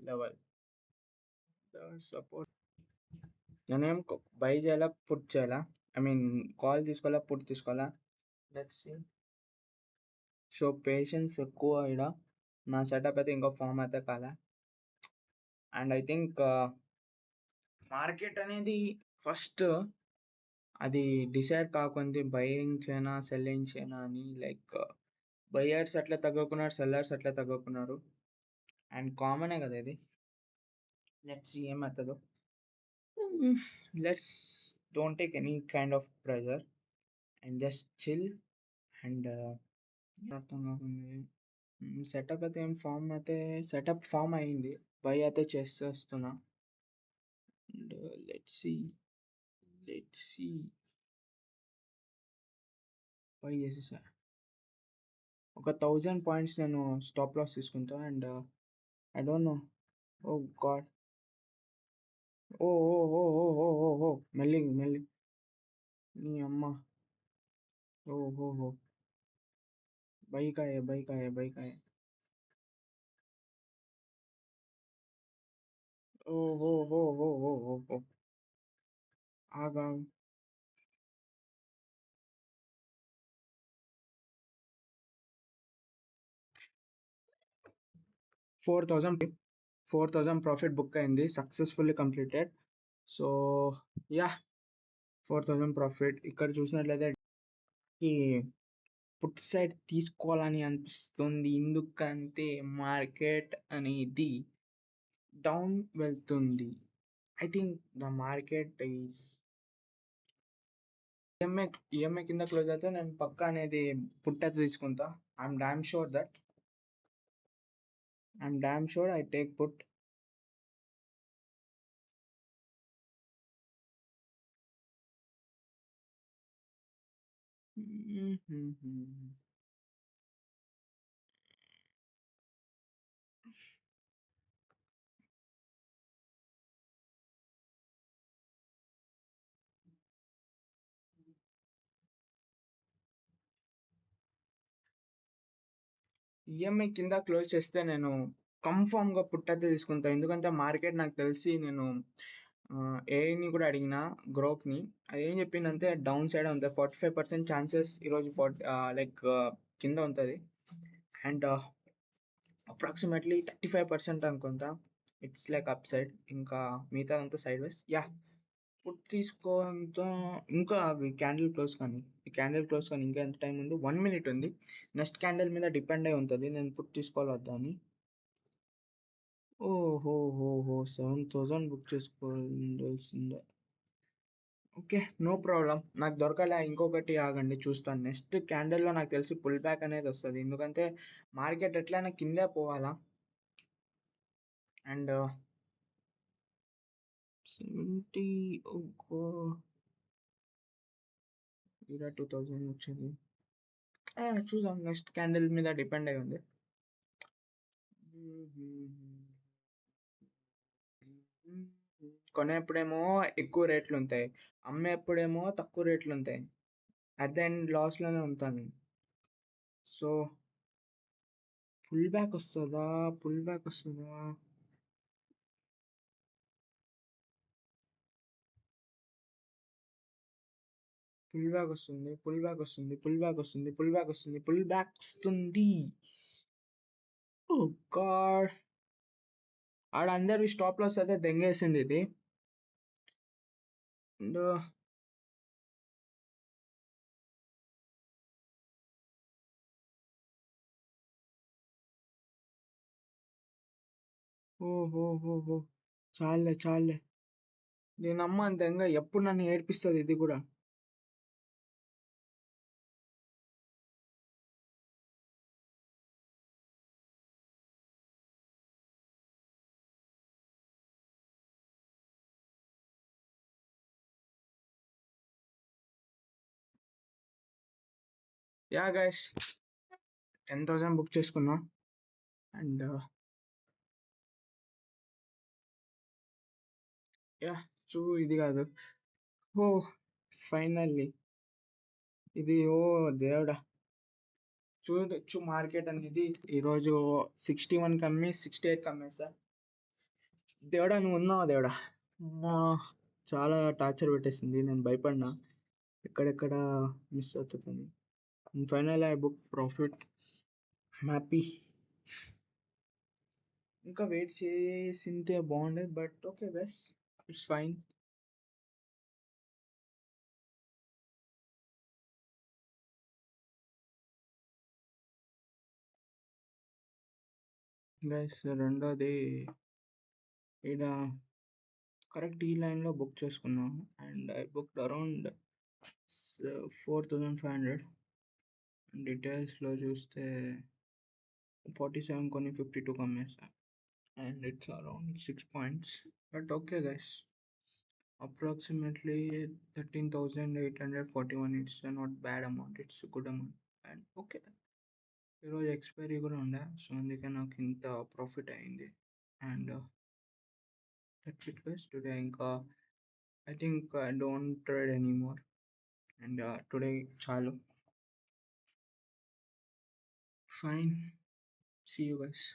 Level support నేనేం by చేయాలా put చేయాలా ఐ మీన్ కాల్ తీసుకోవాలా పుట్ తీసుకోవాలా లెట్స్ సీ సో పేషెన్స్ ఎక్కువ ఇక్కడ నా సెటప్ అయితే ఇంకో ఫామ్ అయితే కాలే అండ్ ఐ థింక్ మార్కెట్ అనేది ఫస్ట్ అది డిసైడ్ కాకుంది బయింగ్ చేయనా సెల్లింగ్ చేయనా అని లైక్ బయర్స్ అట్లా తగ్గుకున్నారు సెల్లర్స్ అట్లా తగ్గుకున్నారు అండ్ కామనే కదా ఇది లెట్స్ సీ ఏమవుతుందో let's don't take any kind of pressure and just chill and అర్థం కాకుంది సెటప్ అయితే ఏం ఫామ్ అయితే సెటప్ ఫామ్ అయింది బై అయితే చేసేస్తున్నా అండ్ లెట్స్ సి బై చేసేసా ఒక 1000 పాయింట్స్ నేను స్టాప్ లాస్ తీసుకుంటా and I don't know oh god oh oh oh oh oh oh oh మెల్లింగ్ మెల్లింగ్ నీ అమ్మ ఓ ఓ ఓ బైక్ ఆయే ఓ oh oh oh oh oh ఓ ఆగా 4000 ప్రాఫిట్ బుక్ అయింది successfully completed so yeah 4000 profit ఇక్కడ చూసినట్లయితే ఈ పుట్ సైడ్ తీసుకోవాలని అనిపిస్తుంది ఎందుకంటే మార్కెట్ అనేది డౌన్ వెళ్తుంది I think the market EMI కింద క్లోజ్ అయితే నేను పక్కా అనేది పుట్ అయితే తీసుకుంటా I'm damn sure I take put EMI కింద క్లోజ్ చేస్తే నేను కన్ఫామ్గా పుట్ అయితే తీసుకుంటాను ఎందుకంటే మార్కెట్ నాకు తెలిసి నేను ఏఐని కూడా అడిగిన గ్రోక్ని అది ఏం చెప్పిందంటే డౌన్ సైడ్ ఉంటుంది 45% ఛాన్సెస్ ఈరోజు లైక్ కింద ఉంటుంది అండ్ అప్రాక్సిమేట్లీ 35% అనుకుంటా ఇట్స్ లైక్ అప్ సైడ్ ఇంకా మిగతా అంతా సైడ్ వైస్ యా పుట్ తీసుకోవడంతో ఇంకా అవి క్యాండిల్ క్లోజ్ కానీ ఇంకా ఎంత టైం ఉంది 1 minute ఉంది నెక్స్ట్ క్యాండిల్ మీద డిపెండ్ అయి ఉంటుంది నేను పుట్ తీసుకోవాలి వద్దా అని ఓహో 7000 బుక్ చేసుకోవాల్సిందే ఓకే నో ప్రాబ్లం నాకు దొరకలే ఇంకొకటి ఆగండి చూస్తాను నెక్స్ట్ క్యాండిల్లో నాకు తెలిసి పుల్ బ్యాక్ అనేది వస్తుంది ఎందుకంటే మార్కెట్ ఎట్లయినా కిందే పోవాలా అండ్ 70 ఇలా 2000 వచ్చింది చూసాం నెక్స్ట్ క్యాండిల్ మీద డిపెండ్ అయి ఉంది కొనేప్పుడేమో ఎక్కువ రేట్లు ఉంటాయి అమ్మేప్పుడేమో తక్కువ రేట్లు ఉంటాయి అట్ ద ఎండ్ లాస్లోనే ఉంటాను సో పుల్ బ్యాక్ వస్తుందా పుల్ బ్యాక్ వస్తుందా పుల్ బ్యాక్ వస్తుంది పుల్ బ్యాక్ వస్తుంది పుల్ బ్యాక్ వస్తుంది పుల్ బ్యాక్ వస్తుంది పుల్ బ్యాక్ వస్తుంది ఓ గాడ్ ఆడ అందరి స్టాప్ లాస్ అయితే దెంగేసింది ఇది అండ్ ఓహో చాలే నేను అమ్మ అంత ఇంకా ఎప్పుడు నన్ను ఏడిపిస్తుంది ఇది కూడా యా గైస్ 10,000 బుక్ చేసుకున్నా అండ్ యా ఇది కాదు ఓ ఫైనల్లీ ఇది ఓ దేవుడా చూడొచ్చు మార్కెట్ అనేది ఈరోజు 61 కమ్మి 68 కమ్మేసా దేవుడా నువ్వు ఉన్నావా దేవుడా. అమ్మా! చాలా టార్చర్ పెట్టేసింది. నేను భయపడినా ఎక్కడెక్కడ మిస్ అవుతదని. Finally I book profit. I'm happy. ఇంకా వెయిట్ చేసింటే బాగుండేది, but okay guys, it's fine. Guys రెండోది ఈడ కరెక్ట్ ఈ లైన్లో బుక్ చేసుకున్నాను అండ్ ఐ బుక్డ్ అరౌండ్ 4500. డీటెయిల్స్లో చూస్తే 47 కొని 52 అమ్మేసా and it's around 6 points. But okay, guys, approximately 13,841. It's a not bad amount. It's a good amount. And okay, ఈరోజు ఎక్స్పైరీ కూడా ఉండే, సో అందుకే నాకు ఇంత ప్రాఫిట్ అయింది. And that's it guys today. ఇంకా I think I don't trade anymore. And today చాలు. Fine, see you guys.